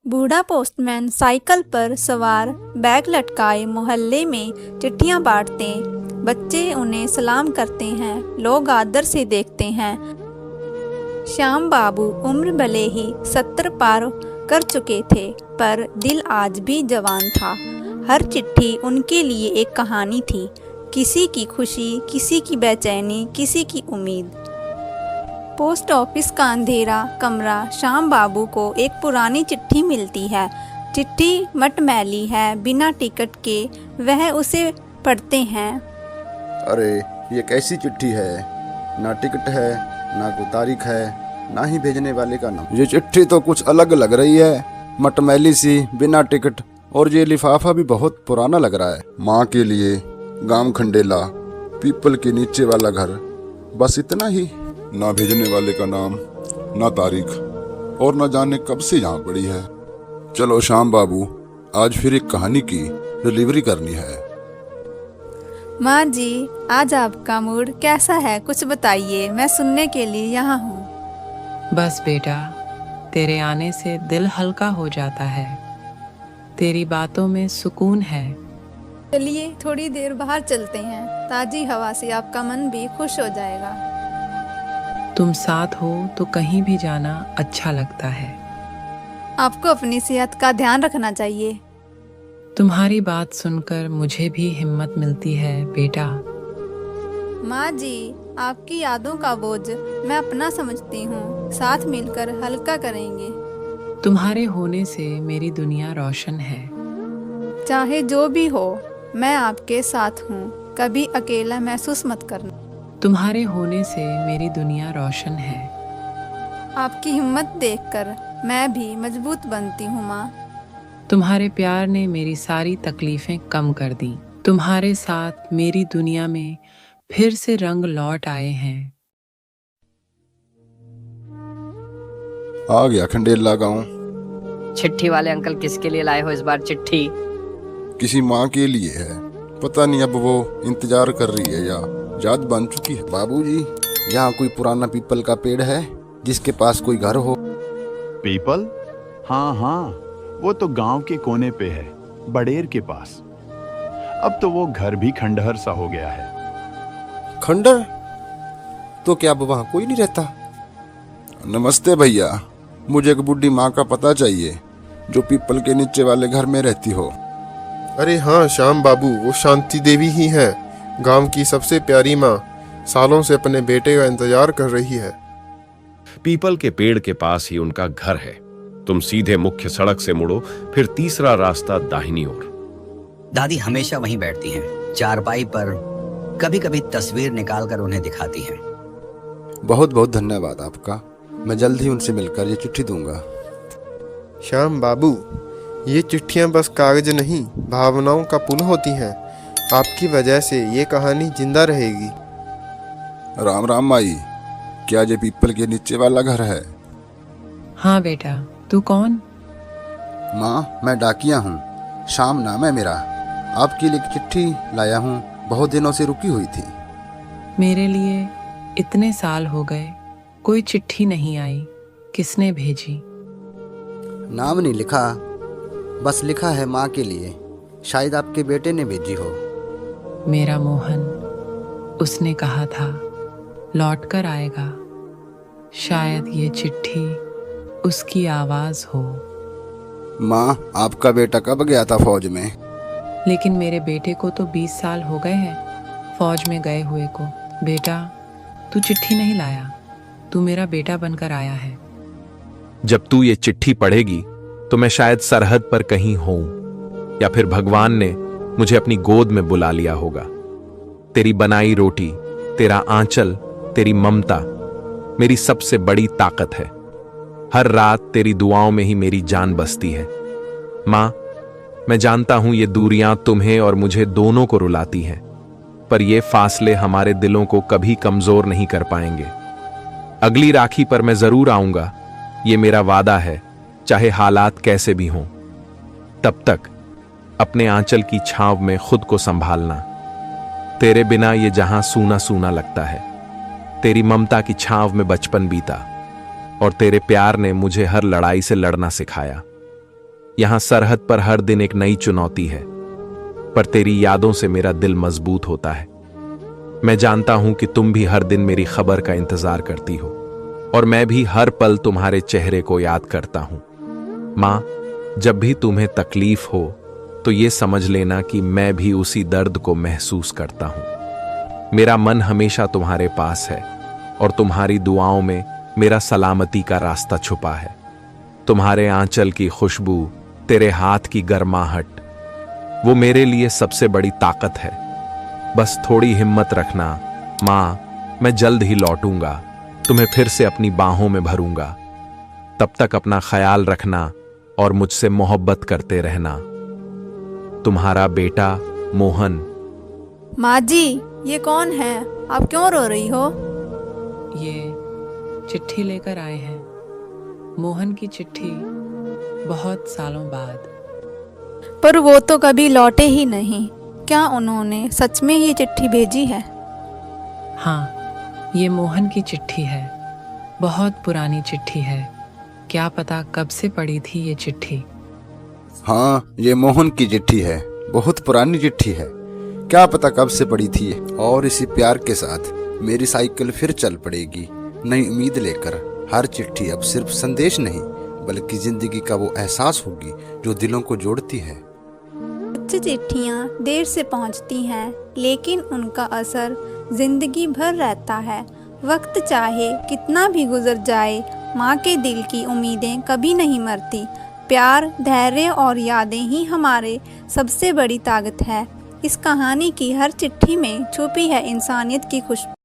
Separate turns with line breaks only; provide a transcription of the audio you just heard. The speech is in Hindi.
बूढ़ा पोस्टमैन साइकिल पर सवार बैग लटकाए मोहल्ले में चिट्ठियां बांटते। बच्चे उन्हें सलाम करते हैं, लोग आदर से देखते हैं। श्याम बाबू उम्र भले ही 70 पार कर चुके थे, पर दिल आज भी जवान था। हर चिट्ठी उनके लिए एक कहानी थी, किसी की खुशी, किसी की बेचैनी, किसी की उम्मीद। पोस्ट ऑफिस का अंधेरा कमरा। श्याम बाबू को एक पुरानी चिट्ठी मिलती है। चिट्ठी मटमैली है, बिना टिकट के। वह उसे पढ़ते हैं।
अरे ये कैसी चिट्ठी है, ना टिकट है, ना कोई तारीख है, ना ही भेजने वाले का नाम। ये चिट्ठी तो कुछ अलग लग रही है, मटमैली सी, बिना टिकट, और ये लिफाफा भी बहुत पुराना लग रहा है। माँ के लिए, गांव खंडेला, पीपल के नीचे वाला घर, बस इतना ही। ना भेजने वाले का नाम, ना तारीख, और ना जाने कब से यहाँ पड़ी है। चलो श्याम बाबू, आज फिर एक कहानी की डिलीवरी करनी है।
माँ जी, आज आपका मूड कैसा है, कुछ बताइए, मैं सुनने के लिए यहाँ हूँ।
बस बेटा, तेरे आने से दिल हल्का हो जाता है। तेरी बातों में सुकून है।
चलिए थोड़ी देर बाहर चलते हैं, ताजी हवा से आपका मन भी खुश हो जाएगा।
तुम साथ हो तो कहीं भी जाना अच्छा लगता है।
आपको अपनी सेहत का ध्यान रखना चाहिए।
तुम्हारी बात सुनकर मुझे भी हिम्मत मिलती है बेटा।
माँ जी, आपकी यादों का बोझ मैं अपना समझती हूँ, साथ मिलकर हल्का करेंगे।
तुम्हारे होने से मेरी दुनिया रोशन है।
चाहे जो भी हो, मैं आपके साथ हूँ, कभी अकेला महसूस मत करना।
तुम्हारे होने से मेरी दुनिया रोशन है।
आपकी हिम्मत देखकर मैं भी मजबूत बनती हूँ माँ।
तुम्हारे प्यार ने मेरी सारी तकलीफें कम कर दी। तुम्हारे साथ मेरी दुनिया में फिर से रंग लौट आए हैं।
आ गया खंडेला गांव।
चिट्ठी वाले अंकल किसके लिए लाए हो इस बार चिट्ठी?
किसी माँ के लिए है, पता नहीं अब वो इंतजार कर रही है या याद बन चुकी है। बाबूजी, यहाँ कोई पुराना पीपल का पेड़ है जिसके पास कोई घर हो?
पीपल? हाँ हाँ, वो तो गांव के कोने पे है, बड़ेर के पास। अब तो वो घर भी खंडहर सा हो गया है।
खंडहर? तो क्या अब वहाँ कोई नहीं रहता?
नमस्ते भैया, मुझे एक बुढ़ी माँ का पता चाहिए जो पीपल के नीचे वाले घर में रहती हो।
अरे हाँ श्याम बाबू, वो शांति देवी ही है, गांव की सबसे प्यारी माँ। सालों से अपने बेटे का इंतजार कर रही है।
पीपल के पेड़ के पास ही उनका घर है। तुम सीधे मुख्य सड़क से मुड़ो, फिर तीसरा रास्ता दाहिनी ओर।
दादी हमेशा वहीं बैठती हैं, चारपाई पर, कभी कभी तस्वीर निकालकर उन्हें दिखाती हैं।
बहुत बहुत धन्यवाद आपका, मैं जल्द ही उनसे मिलकर ये चिट्ठी दूंगा।
श्याम बाबू, ये चिट्ठियाँ बस कागज नहीं, भावनाओं का पुल होती हैं। आपकी वजह से ये कहानी जिंदा रहेगी।
राम राम माई, क्या ये पीपल के नीचे वाला घर है?
हाँ बेटा, तू कौन?
माँ, मैं डाकिया हूँ, श्याम नाम है मेरा। आपके लिए एक चिट्ठी लाया हूँ, बहुत दिनों से रुकी हुई थी।
मेरे लिए इतने साल हो गए, कोई चिट्ठी नहीं आई। किसने भेजी?
नाम नहीं लिखा, बस लिखा है माँ के लिए। शायद आपके बेटे ने भेजी हो।
मेरा मोहन, उसने कहा था लौट कर आएगा। शायद ये चिट्ठी उसकी आवाज हो।
माँ, आपका बेटा कब गया था फौज में?
लेकिन मेरे बेटे को तो 20 साल हो गए हैं फौज में गए हुए को। बेटा, तू चिट्ठी नहीं लाया, तू मेरा बेटा बनकर आया है।
जब तू ये चिट्ठी पढ़ेगी तो मैं शायद सरहद पर कहीं हूं, या फिर भगवान ने मुझे अपनी गोद में बुला लिया होगा। तेरी बनाई रोटी, तेरा आंचल, तेरी ममता मेरी सबसे बड़ी ताकत है। हर रात तेरी दुआओं में ही मेरी जान बसती है। माँ, मैं जानता हूं ये दूरियां तुम्हें और मुझे दोनों को रुलाती हैं, पर ये फासले हमारे दिलों को कभी कमजोर नहीं कर पाएंगे। अगली राखी पर मैं जरूर आऊंगा, ये मेरा वादा है, चाहे हालात कैसे भी हों। तब तक अपने आंचल की छांव में खुद को संभालना। तेरे बिना ये जहां सूना सूना लगता है। तेरी ममता की छांव में बचपन बीता, और तेरे प्यार ने मुझे हर लड़ाई से लड़ना सिखाया। यहां सरहद पर हर दिन एक नई चुनौती है, पर तेरी यादों से मेरा दिल मजबूत होता है। मैं जानता हूं कि तुम भी हर दिन मेरी खबर का इंतजार करती हो, और मैं भी हर पल तुम्हारे चेहरे को याद करता हूं। मां, जब भी तुम्हें तकलीफ हो तो ये समझ लेना कि मैं भी उसी दर्द को महसूस करता हूं। मेरा मन हमेशा तुम्हारे पास है, और तुम्हारी दुआओं में मेरा सलामती का रास्ता छुपा है। तुम्हारे आंचल की खुशबू, तेरे हाथ की गर्माहट, वो मेरे लिए सबसे बड़ी ताकत है। बस थोड़ी हिम्मत रखना मां, मैं जल्द ही लौटूंगा, तुम्हें फिर से अपनी बाहों में भरूंगा। तब तक अपना ख्याल रखना और मुझसे मोहब्बत करते रहना। तुम्हारा बेटा मोहन।
माँ जी, ये कौन है? आप क्यों रो रही हो?
ये चिट्ठी लेकर आए हैं, मोहन की चिट्ठी, बहुत सालों बाद।
पर वो तो कभी लौटे ही नहीं। क्या उन्होंने सच में ये चिट्ठी भेजी है?
हाँ, ये मोहन की चिट्ठी है, बहुत पुरानी चिट्ठी है। क्या पता कब से पड़ी थी ये चिट्ठी।
हाँ, ये मोहन की चिट्ठी है, बहुत पुरानी चिट्ठी है। क्या पता कब से पड़ी थी। और इसी प्यार के साथ मेरी साइकिल फिर चल पड़ेगी, नई उम्मीद लेकर। हर चिट्ठी अब सिर्फ संदेश नहीं, बल्कि जिंदगी का वो एहसास होगी जो दिलों को जोड़ती है।
कुछ चिट्ठियाँ देर से पहुँचती हैं, लेकिन उनका असर जिंदगी भर रहता है। वक्त चाहे कितना भी गुजर जाए, माँ के दिल की उम्मीदें कभी नहीं मरती। प्यार, धैर्य और यादें ही हमारे सबसे बड़ी ताकत है। इस कहानी की हर चिट्ठी में छुपी है इंसानियत की खुशबू।